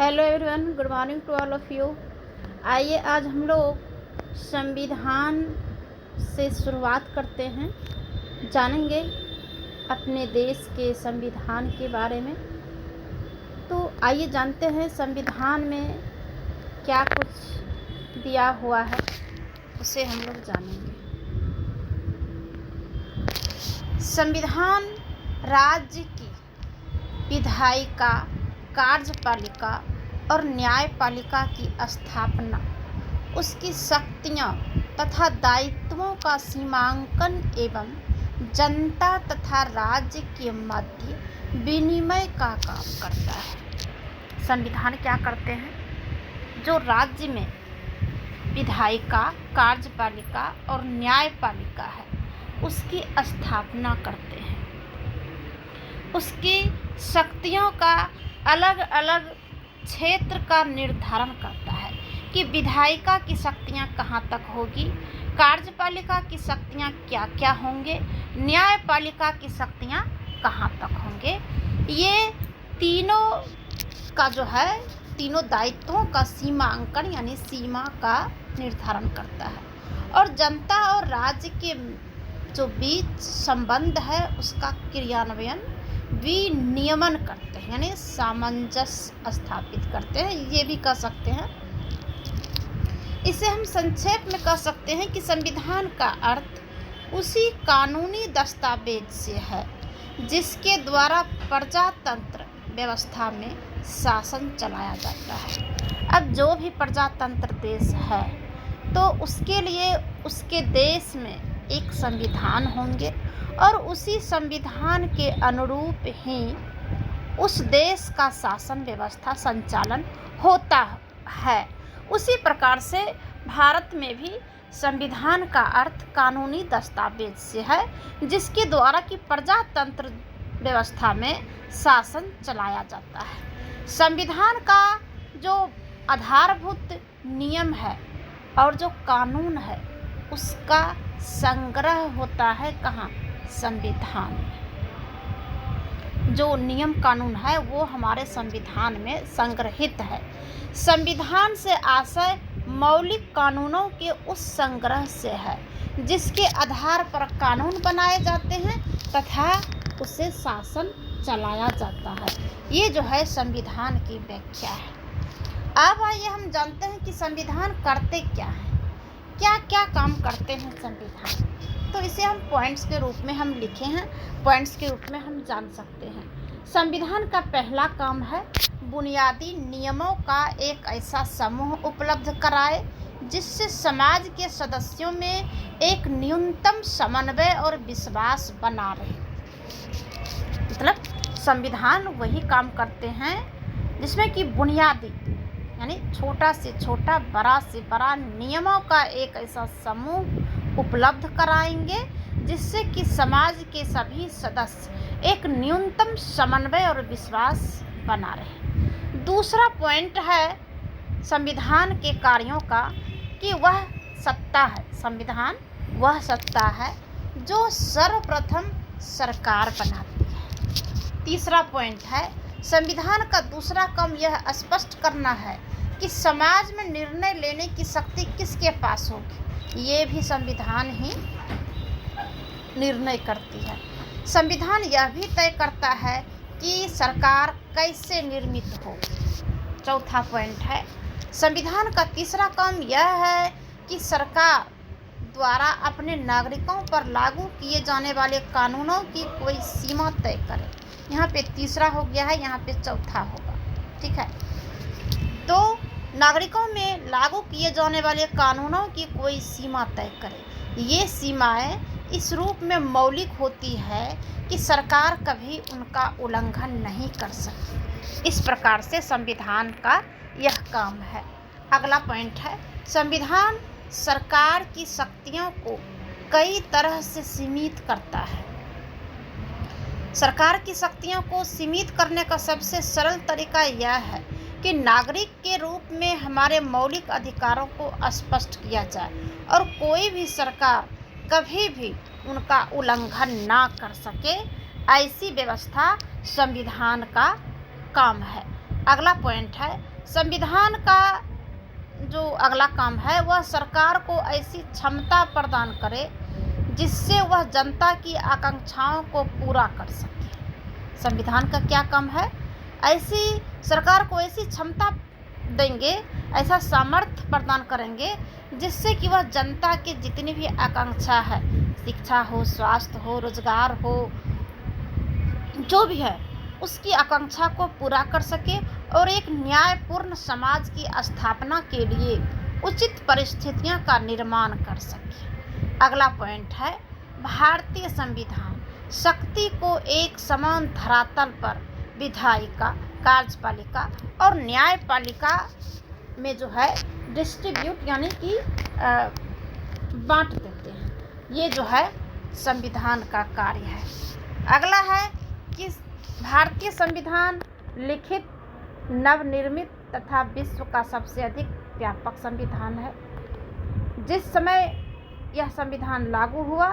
Hello everyone, good morning to all of you. आइए आज हम लोग संविधान से शुरुआत करते हैं, जानेंगे अपने देश के संविधान के बारे में। तो आइए जानते हैं संविधान में क्या कुछ दिया हुआ है, उसे हम लोग जानेंगे। संविधान राज्य की विधायिका, कार्यपालिका और न्यायपालिका की स्थापना, उसकी शक्तियाँ तथा दायित्वों का सीमांकन एवं जनता तथा राज्य के मध्य विनिमय का काम करता है। संविधान क्या करते हैं? जो राज्य में विधायिका, कार्यपालिका और न्यायपालिका है, उसकी स्थापना करते हैं। उसकी शक्तियों का अलग अलग क्षेत्र का निर्धारण करता है कि विधायिका की शक्तियाँ कहाँ तक होगी, कार्यपालिका की शक्तियाँ क्या क्या होंगे, न्यायपालिका की शक्तियाँ कहाँ तक होंगे। ये तीनों का जो है, तीनों दायित्वों का सीमांकन यानी सीमा का निर्धारण करता है और जनता और राज्य के जो बीच संबंध है उसका क्रियान्वयन, विनियमन करते हैं यानी सामंजस्य स्थापित करते हैं, ये भी कह सकते हैं। इसे हम संक्षेप में कह सकते हैं कि संविधान का अर्थ उसी कानूनी दस्तावेज से है जिसके द्वारा प्रजातंत्र व्यवस्था में शासन चलाया जाता है। अब जो भी प्रजातंत्र देश है तो उसके लिए उसके देश में एक संविधान होंगे और उसी संविधान के अनुरूप ही उस देश का शासन व्यवस्था संचालन होता है। उसी प्रकार से भारत में भी संविधान का अर्थ कानूनी दस्तावेज से है जिसके द्वारा कि प्रजातंत्र व्यवस्था में शासन चलाया जाता है। संविधान का जो आधारभूत नियम है और जो कानून है उसका संग्रह होता है कहाँ? संविधान में। जो नियम कानून है वो हमारे संविधान में संग्रहित है। संविधान से आशय मौलिक कानूनों के उस संग्रह से है जिसके आधार पर कानून बनाए जाते हैं तथा उससे शासन चलाया जाता है। ये जो है संविधान की व्याख्या है। अब आइए हम जानते हैं कि संविधान करते क्या हैं, क्या क्या काम करते हैं संविधान। तो इसे हम पॉइंट्स के रूप में हम लिखे हैं, पॉइंट्स के रूप में हम जान सकते हैं। संविधान का पहला काम है बुनियादी नियमों का एक ऐसा समूह उपलब्ध कराए जिससे समाज के सदस्यों में एक न्यूनतम समन्वय और विश्वास बना रहे। मतलब संविधान वही काम करते हैं जिसमें कि बुनियादी यानी छोटा से छोटा, बड़ा से बड़ा नियमों का एक ऐसा समूह उपलब्ध कराएंगे जिससे कि समाज के सभी सदस्य एक न्यूनतम समन्वय और विश्वास बना रहे। दूसरा पॉइंट है संविधान के कार्यों का कि वह सत्ता है, संविधान वह सत्ता है जो सर्वप्रथम सरकार बनाती है। तीसरा पॉइंट है संविधान का दूसरा काम यह स्पष्ट करना है कि समाज में निर्णय लेने की शक्ति किसके पास होगी, ये भी संविधान ही निर्णय करती है। संविधान यह भी तय करता है कि सरकार कैसे निर्मित हो। चौथा पॉइंट है संविधान का तीसरा काम यह है कि सरकार द्वारा अपने नागरिकों पर लागू किए जाने वाले कानूनों की कोई सीमा तय करे। यहाँ पे तीसरा हो गया है, यहाँ पे चौथा होगा, ठीक है। तो नागरिकों में लागू किए जाने वाले कानूनों की कोई सीमा तय करे। ये सीमाएं इस रूप में मौलिक होती है कि सरकार कभी उनका उल्लंघन नहीं कर सकती। इस प्रकार से संविधान का यह काम है। अगला पॉइंट है संविधान सरकार की शक्तियों को कई तरह से सीमित करता है। सरकार की शक्तियों को सीमित करने का सबसे सरल तरीका यह है कि नागरिक के रूप में हमारे मौलिक अधिकारों को स्पष्ट किया जाए और कोई भी सरकार कभी भी उनका उल्लंघन ना कर सके, ऐसी व्यवस्था संविधान का काम है। अगला पॉइंट है, संविधान का जो अगला काम है वह सरकार को ऐसी क्षमता प्रदान करे जिससे वह जनता की आकांक्षाओं को पूरा कर सके। संविधान का क्या काम है? ऐसी सरकार को ऐसी क्षमता देंगे, ऐसा सामर्थ्य प्रदान करेंगे जिससे कि वह जनता की जितनी भी आकांक्षा है, शिक्षा हो, स्वास्थ्य हो, रोजगार हो, जो भी है उसकी आकांक्षा को पूरा कर सके और एक न्यायपूर्ण समाज की स्थापना के लिए उचित परिस्थितियों का निर्माण कर सके। अगला पॉइंट है, भारतीय संविधान शक्ति को एक समान धरातल पर विधायिका, कार्यपालिका और न्यायपालिका में जो है डिस्ट्रीब्यूट यानी कि बांट देते हैं। ये जो है संविधान का कार्य है। अगला है कि भारतीय संविधान लिखित, नवनिर्मित तथा विश्व का सबसे अधिक व्यापक संविधान है। जिस समय यह संविधान लागू हुआ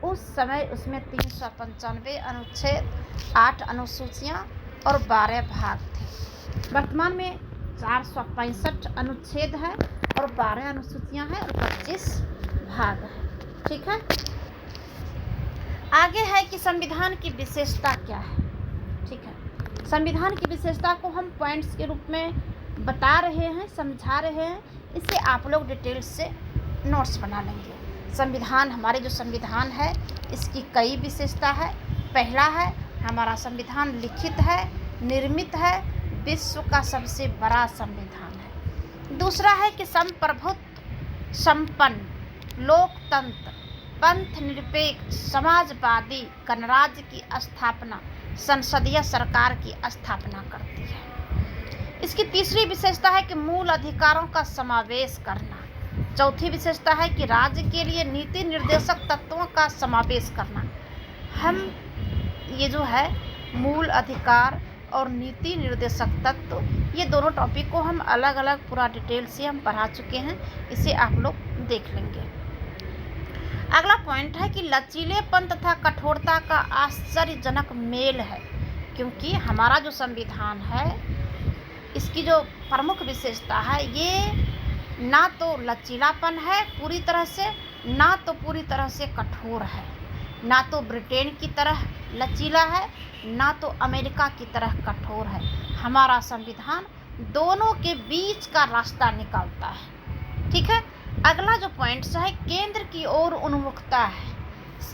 उस समय उसमें 395 अनुच्छेद, 8 अनुसूचियाँ और 12 भाग थे। वर्तमान में 465 अनुच्छेद है और 12 अनुसूचियाँ हैं और 25 भाग है। ठीक है, आगे है कि संविधान की विशेषता क्या है। ठीक है, संविधान की विशेषता को हम पॉइंट्स के रूप में बता रहे हैं, समझा रहे हैं, इसे आप लोग डिटेल्स से नोट्स बना लेंगे। संविधान, हमारे जो संविधान है इसकी कई विशेषता है। पहला है, हमारा संविधान लिखित है, निर्मित है, विश्व का सबसे बड़ा संविधान है। दूसरा है कि संप्रभुत्व संपन्न, लोकतंत्र, पंथ निरपेक्ष, समाजवादी गणराज्य की स्थापना संसदीय सरकार की स्थापना करती है। इसकी तीसरी विशेषता है कि मूल अधिकारों का समावेश करना। चौथी विशेषता है कि राज्य के लिए नीति निर्देशक तत्वों का समावेश करना। हम ये जो है मूल अधिकार और नीति निर्देशक तत्व, ये दोनों टॉपिक को हम अलग अलग पूरा डिटेल से हम पढ़ा चुके हैं, इसे आप लोग देख लेंगे। अगला पॉइंट है कि लचीलेपन तथा कठोरता का आश्चर्यजनक मेल है, क्योंकि हमारा जो संविधान है इसकी जो प्रमुख विशेषता है ये ना तो लचीलापन है पूरी तरह से, ना तो पूरी तरह से कठोर है, ना तो ब्रिटेन की तरह लचीला है, ना तो अमेरिका की तरह कठोर है। हमारा संविधान दोनों के बीच का रास्ता निकालता है। ठीक है, अगला जो पॉइंट्स है, केंद्र की ओर उन्मुखता है।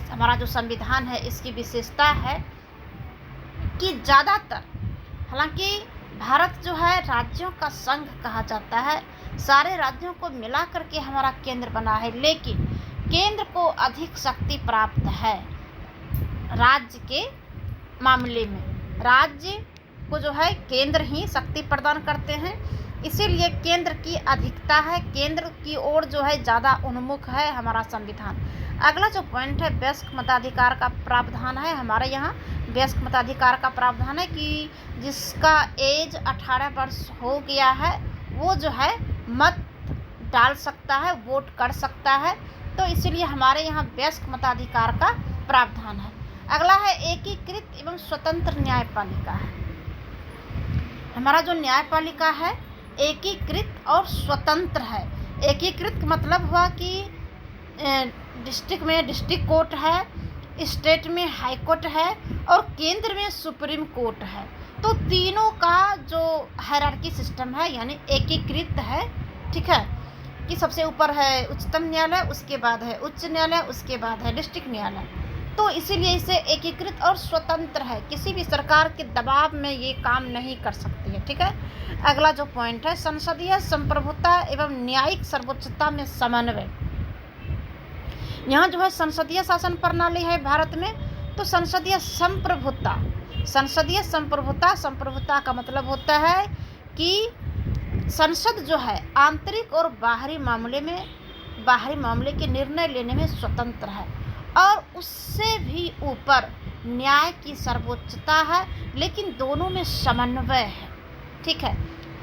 हमारा जो संविधान है इसकी विशेषता है कि ज़्यादातर, हालांकि भारत जो है राज्यों का संघ कहा जाता है, सारे राज्यों को मिला करके हमारा केंद्र बना है, लेकिन केंद्र को अधिक शक्ति प्राप्त है राज्य के मामले में। राज्य को जो है केंद्र ही शक्ति प्रदान करते हैं, इसीलिए केंद्र की अधिकता है, केंद्र की ओर जो है ज़्यादा उन्मुख है हमारा संविधान। अगला जो पॉइंट है, वयस्क मताधिकार का प्रावधान है। हमारे यहाँ वयस्क मताधिकार का प्रावधान है कि जिसका एज 18 वर्ष हो गया है वो जो है मत डाल सकता है, वोट कर सकता है, तो इसलिए हमारे यहाँ वयस्क मताधिकार का प्रावधान है। अगला है एकीकृत एवं स्वतंत्र न्यायपालिका है। हमारा जो न्यायपालिका है एकीकृत और स्वतंत्र है। एकीकृत मतलब हुआ कि डिस्ट्रिक्ट में डिस्ट्रिक्ट कोर्ट है, स्टेट में हाई कोर्ट है और केंद्र में सुप्रीम कोर्ट है। तो तीनों का जो हायरार्की सिस्टम है यानी एकीकृत है। ठीक है, कि सबसे ऊपर है उच्चतम न्यायालय, उसके बाद है उच्च न्यायालय, उसके बाद है डिस्ट्रिक्ट न्यायालय। तो इसीलिए इसे एकीकृत और स्वतंत्र है, किसी भी सरकार के दबाव में ये काम नहीं कर सकती है। ठीक है, अगला जो पॉइंट है, संसदीय संप्रभुता एवं न्यायिक सर्वोच्चता में समन्वय। यहाँ जो है संसदीय शासन प्रणाली है भारत में, तो संसदीय संप्रभुता, संप्रभुता का मतलब होता है कि संसद जो है आंतरिक और बाहरी मामले के निर्णय लेने में स्वतंत्र है और उससे भी ऊपर न्याय की सर्वोच्चता है, लेकिन दोनों में समन्वय है। ठीक है,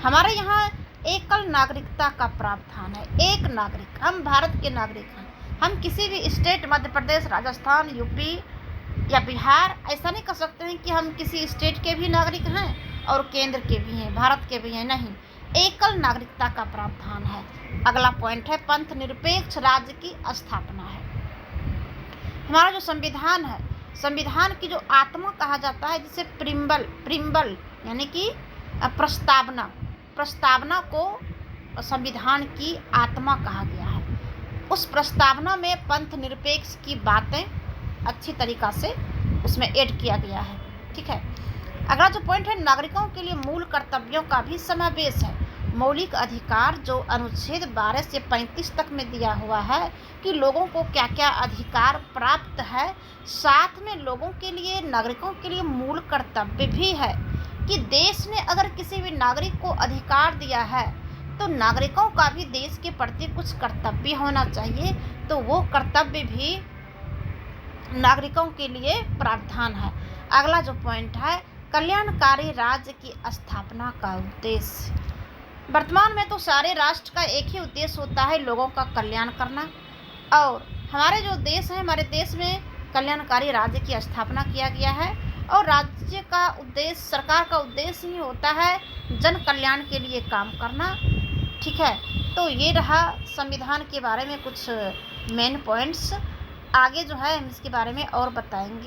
हमारे यहाँ एकल नागरिकता का प्रावधान है। एक नागरिक, हम भारत के नागरिक हैं, हम किसी भी स्टेट, मध्य प्रदेश, राजस्थान, यूपी या बिहार, ऐसा नहीं कर सकते हैं कि हम किसी स्टेट के भी नागरिक हैं और केंद्र के भी हैं, भारत के भी हैं, नहीं, एकल नागरिकता का प्रावधान है। अगला पॉइंट है पंथ निरपेक्ष राज्य की स्थापना है। हमारा जो संविधान है, संविधान की जो आत्मा कहा जाता है, जिसे प्रिम्बल यानी कि प्रस्तावना को संविधान की आत्मा कहा गया है। उस प्रस्तावना में पंथ निरपेक्ष की बातें अच्छी तरीक़ा से उसमें ऐड किया गया है। ठीक है। अगला जो पॉइंट है, नागरिकों के लिए मूल कर्तव्यों का भी समावेश है। मौलिक अधिकार जो अनुच्छेद 12 से 35 तक में दिया हुआ है कि लोगों को क्या क्या अधिकार प्राप्त है, साथ में लोगों के लिए, नागरिकों के लिए मूल कर्तव्य भी है कि देश ने अगर किसी भी नागरिक को अधिकार दिया है तो नागरिकों का भी देश के प्रति कुछ कर्तव्य होना चाहिए, तो वो कर्तव्य भी नागरिकों के लिए प्रावधान है। अगला जो पॉइंट है, कल्याणकारी राज्य की स्थापना का उद्देश्य। वर्तमान में तो सारे राष्ट्र का एक ही उद्देश्य होता है, लोगों का कल्याण करना, और हमारे जो देश है, हमारे देश में कल्याणकारी राज्य की स्थापना किया गया है और राज्य का उद्देश्य, सरकार का उद्देश्य ही होता है जन कल्याण के लिए काम करना। ठीक है। तो ये रहा संविधान के बारे में कुछ मेन पॉइंट्स। आगे जो है हम इसके बारे में और बताएंगे।